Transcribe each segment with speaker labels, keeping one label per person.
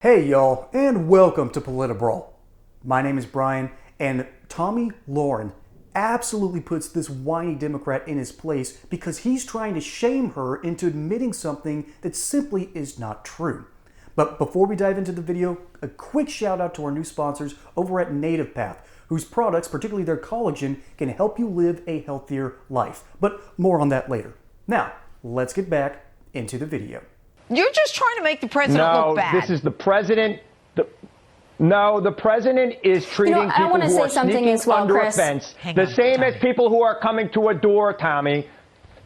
Speaker 1: Hey y'all, and welcome to PolitiBrawl. My name is Brian, and Tomi Lahren absolutely puts this whiny Democrat in his place because he's trying to shame her into admitting something that simply is not true. But before we dive into the video, a quick shout out to our new sponsors over at Native Path, whose products, particularly their collagen, can help you live a healthier life. But more on that later. Now, let's get back into the video.
Speaker 2: You're just trying to make the president look bad.
Speaker 3: No, this is the president. The president is treating people who are sneaking under a fence the same as people who are coming to a door, Tommy.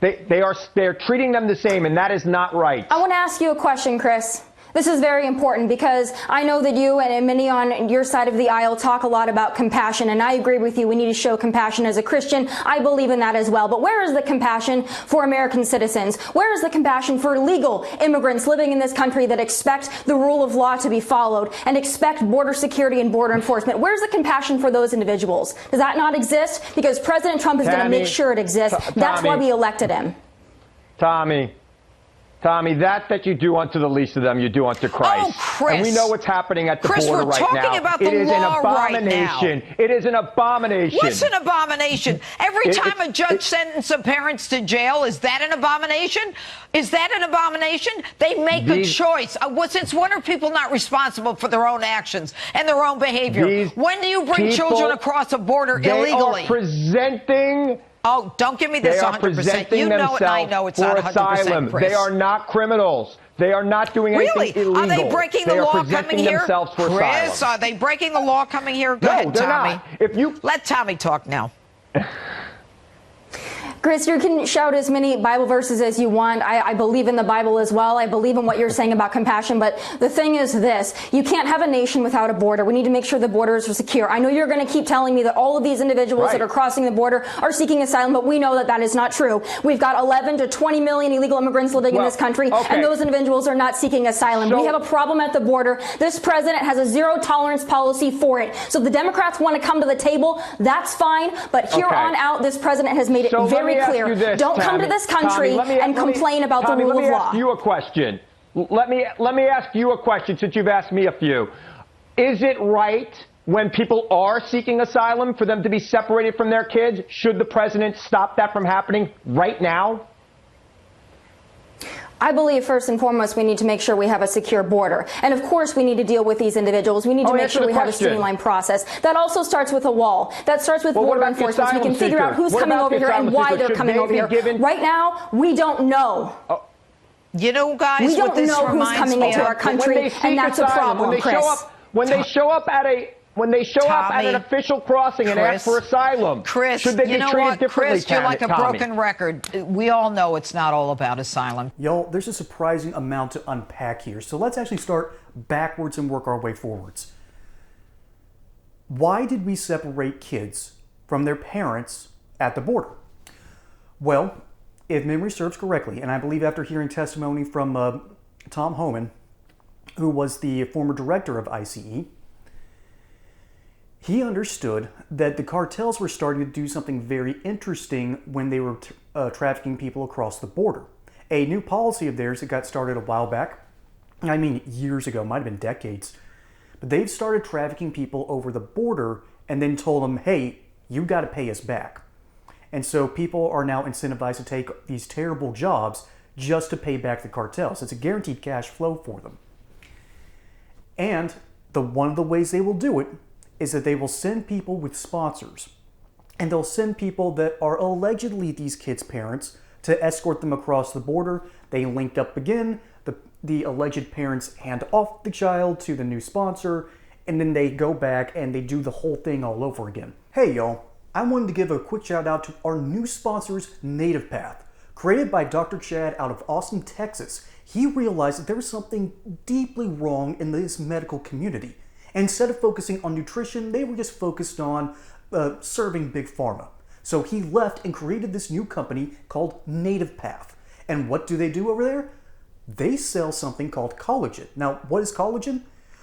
Speaker 3: They're treating them the same, and that is not right.
Speaker 4: I want to ask you a question, Chris. This is very important because I know that you and many on your side of the aisle talk a lot about compassion, and I agree with you. We need to show compassion as a Christian. I believe in that as well. But where is the compassion for American citizens? Where is the compassion for legal immigrants living in this country that expect the rule of law to be followed and expect border security and border enforcement? Where's the compassion for those individuals? Does that not exist? Because President Trump is going to make sure it exists. That's why we elected him.
Speaker 3: Tommy, that you do unto the least of them, you do unto Christ.
Speaker 2: Oh, Chris.
Speaker 3: And we know what's happening at the border right now.
Speaker 2: Chris, we're talking about the law right now.
Speaker 3: It is an abomination.
Speaker 2: What's an abomination? Every time a judge sentences parents to jail, is that an abomination? Is that an abomination? They make a choice. Since when are people not responsible for their own actions and their own behavior? When do you bring children across a border illegally?
Speaker 3: They are presenting...
Speaker 2: Oh, don't give me this 100%. You know it, and I know it's not 100%, Chris.
Speaker 3: They are not criminals. They are not doing anything illegal.
Speaker 2: Are they breaking the law coming here? Chris, are they breaking the law coming here? Go ahead, Tommy. Let Tommy talk now.
Speaker 4: Chris, you can shout as many Bible verses as you want. I believe in the Bible as well. I believe in what you're saying about compassion. But the thing is this, you can't have a nation without a border. We need to make sure the borders are secure. I know you're going to keep telling me that all of these individuals that are crossing the border are seeking asylum, but we know that that is not true. We've got 11 to 20 million illegal immigrants living in this country, and those individuals are not seeking asylum. We have a problem at the border. This president has a zero tolerance policy for it. So if the Democrats want to come to the table, that's fine. But here on out, this president has made it very clear. Don't come to this country and complain about the rule of law.
Speaker 3: Let me ask you a question. Let me ask you a question since you've asked me a few. Is it right when people are seeking asylum for them to be separated from their kids? Should the president stop that from happening right now?
Speaker 4: I believe first and foremost we need to make sure we have a secure border. And of course we need to deal with these individuals. We need to make sure we have a streamlined process. That also starts with a wall. That starts with border enforcement so we can figure out who's coming over here and why they're coming over here. Right now, we don't know.
Speaker 2: You know, guys,
Speaker 4: we don't know who's coming into our country, and that's a problem, Chris.
Speaker 3: When they show up at an official crossing and ask for asylum, should they be treated differently?
Speaker 2: Chris, you're like a broken record. We all know it's not all about asylum.
Speaker 1: Y'all, there's a surprising amount to unpack here. So let's actually start backwards and work our way forwards. Why did we separate kids from their parents at the border? Well, if memory serves correctly, and I believe after hearing testimony from Tom Homan, who was the former director of ICE, he understood that the cartels were starting to do something very interesting when they were trafficking people across the border. A new policy of theirs that got started a while back, I mean years ago, might have been decades, but they've started trafficking people over the border and then told them, hey, you got to pay us back. And so people are now incentivized to take these terrible jobs just to pay back the cartels. It's a guaranteed cash flow for them. And one of the ways they will do it is that they will send people with sponsors, and they'll send people that are allegedly these kids' parents to escort them across the border. They link up again, the alleged parents hand off the child to the new sponsor, and then they go back and they do the whole thing all over again. Hey y'all, I wanted to give a quick shout out to our new sponsors, Native Path. Created by Dr. Chad out of Austin, Texas, he realized that there was something deeply wrong in this medical community. Instead of focusing on nutrition, they were just focused on serving Big Pharma. So he left and created this new company called Native Path. And what do they do over there? They sell something called collagen. Now, what is collagen?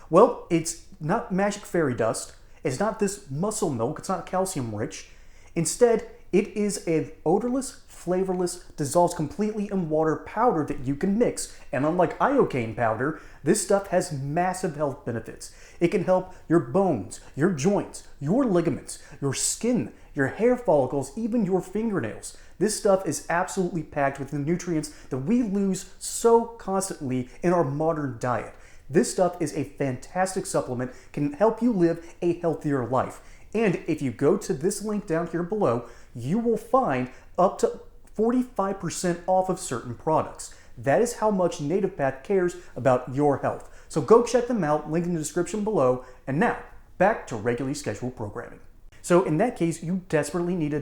Speaker 1: Well, it's not magic fairy dust. It's not this muscle milk. It's not calcium rich. Instead, It is a odorless, flavorless, dissolves completely in water powder that you can mix. And unlike iocane powder, this stuff has massive health benefits. It can help your bones, your joints, your ligaments, your skin, your hair follicles, even your fingernails. This stuff is absolutely packed with the nutrients that we lose so constantly in our modern diet. This stuff is a fantastic supplement, can help you live a healthier life. And if you go to this link down here below, you will find up to 45% off of certain products. That is how much Native Path cares about your health. So go check them out, link in the description below. And now, back to regularly scheduled programming. So in that case, you desperately need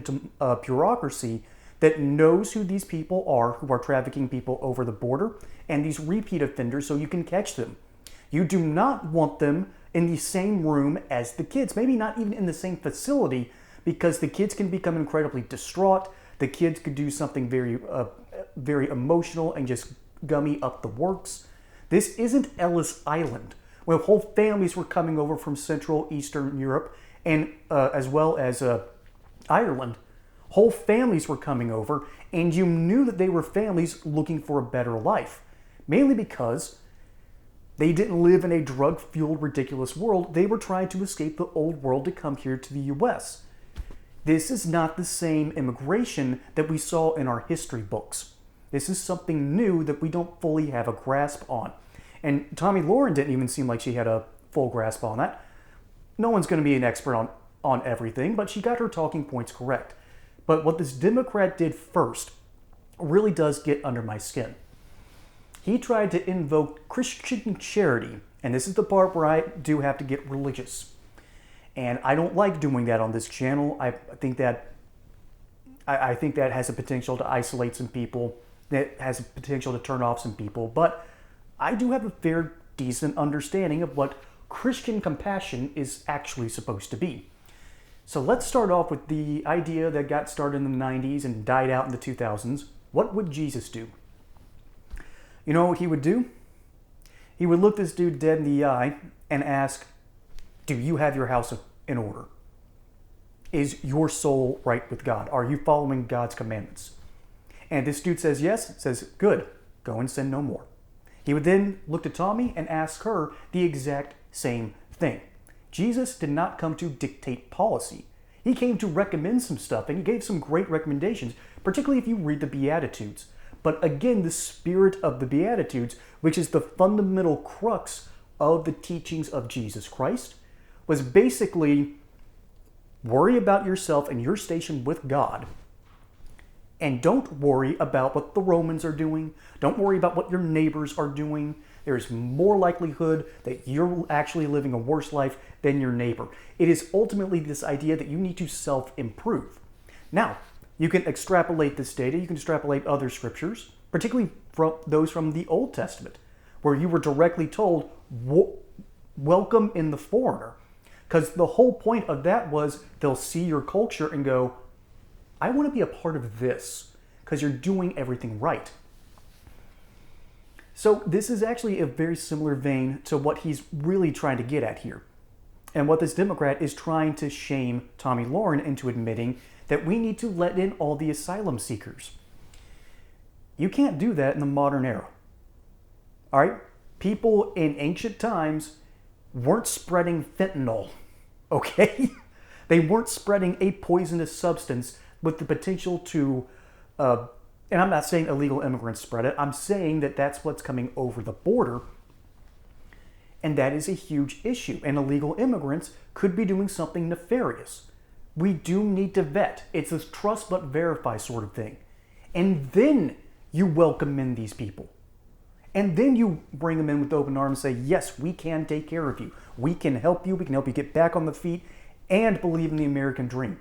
Speaker 1: a bureaucracy that knows who these people are who are trafficking people over the border and these repeat offenders so you can catch them. You do not want them in the same room as the kids, maybe not even in the same facility, because the kids can become incredibly distraught. The kids could do something very emotional and just gummy up the works. This isn't Ellis Island, where whole families were coming over from Central Eastern Europe and as well as Ireland. Whole families were coming over, and you knew that they were families looking for a better life, mainly because they didn't live in a drug-fueled, ridiculous world. They were trying to escape the old world to come here to the U.S. This is not the same immigration that we saw in our history books. This is something new that we don't fully have a grasp on. And Tomi Lahren didn't even seem like she had a full grasp on that. No one's going to be an expert on everything, but she got her talking points correct. But what this Democrat did first really does get under my skin. He tried to invoke Christian charity, and this is the part where I do have to get religious. And I don't like doing that on this channel. I think that has a potential to isolate some people, that has a potential to turn off some people, but I do have a fair, decent understanding of what Christian compassion is actually supposed to be. So let's start off with the idea that got started in the 90s and died out in the 2000s. What would Jesus do? You know what he would do? He would look this dude dead in the eye and ask, do you have your house in order? Is your soul right with God? Are you following God's commandments? And this dude says yes, says, good, go and sin no more. He would then look to Tomi and ask her the exact same thing. Jesus did not come to dictate policy. He came to recommend some stuff, and he gave some great recommendations, particularly if you read the Beatitudes. But again, the spirit of the Beatitudes, which is the fundamental crux of the teachings of Jesus Christ, was basically worry about yourself and your station with God. And don't worry about what the Romans are doing. Don't worry about what your neighbors are doing. There's more likelihood that you're actually living a worse life than your neighbor. It is ultimately this idea that you need to self-improve. Now, you can extrapolate this data. You can extrapolate other scriptures, particularly from those from the Old Testament, where you were directly told, welcome in the foreigner. Because the whole point of that was they'll see your culture and go, I want to be a part of this because you're doing everything right. So this is actually a very similar vein to what he's really trying to get at here. And what this Democrat is trying to shame Tomi Lahren into admitting that we need to let in all the asylum seekers. You can't do that in the modern era. All right? People in ancient times weren't spreading fentanyl, okay? They weren't spreading a poisonous substance with the potential to, and I'm not saying illegal immigrants spread it, I'm saying that that's what's coming over the border, and that is a huge issue, and illegal immigrants could be doing something nefarious. We do need to vet. It's a trust but verify sort of thing. And then you welcome in these people. And then you bring them in with open arms and say, yes, we can take care of you. We can help you get back on the feet and believe in the American dream.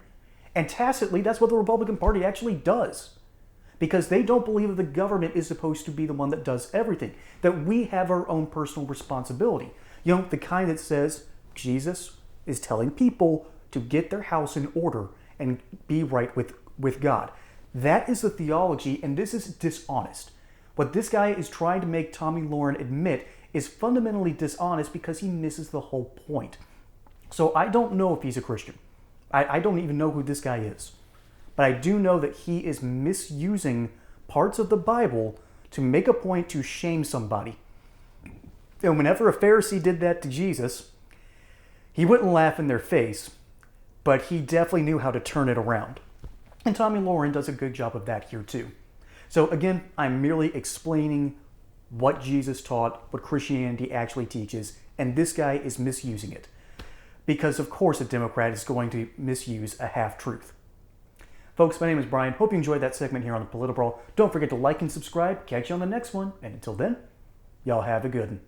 Speaker 1: And tacitly, that's what the Republican Party actually does. Because they don't believe that the government is supposed to be the one that does everything. That we have our own personal responsibility. You know, the kind that says Jesus is telling people to get their house in order and be right with God. That is the theology, and this is dishonest. What this guy is trying to make Tomi Lahren admit is fundamentally dishonest because he misses the whole point. So I don't know if he's a Christian. I don't even know who this guy is. but I do know that he is misusing parts of the Bible to make a point to shame somebody. And whenever a Pharisee did that to Jesus, he wouldn't laugh in their face, but he definitely knew how to turn it around. And Tomi Lahren does a good job of that here too. So again, I'm merely explaining what Jesus taught, what Christianity actually teaches, and this guy is misusing it. Because of course a Democrat is going to misuse a half-truth. Folks, my name is Brian. Hope you enjoyed that segment here on the PolitiBrawl. Don't forget to like and subscribe. Catch you on the next one. And until then, y'all have a good one.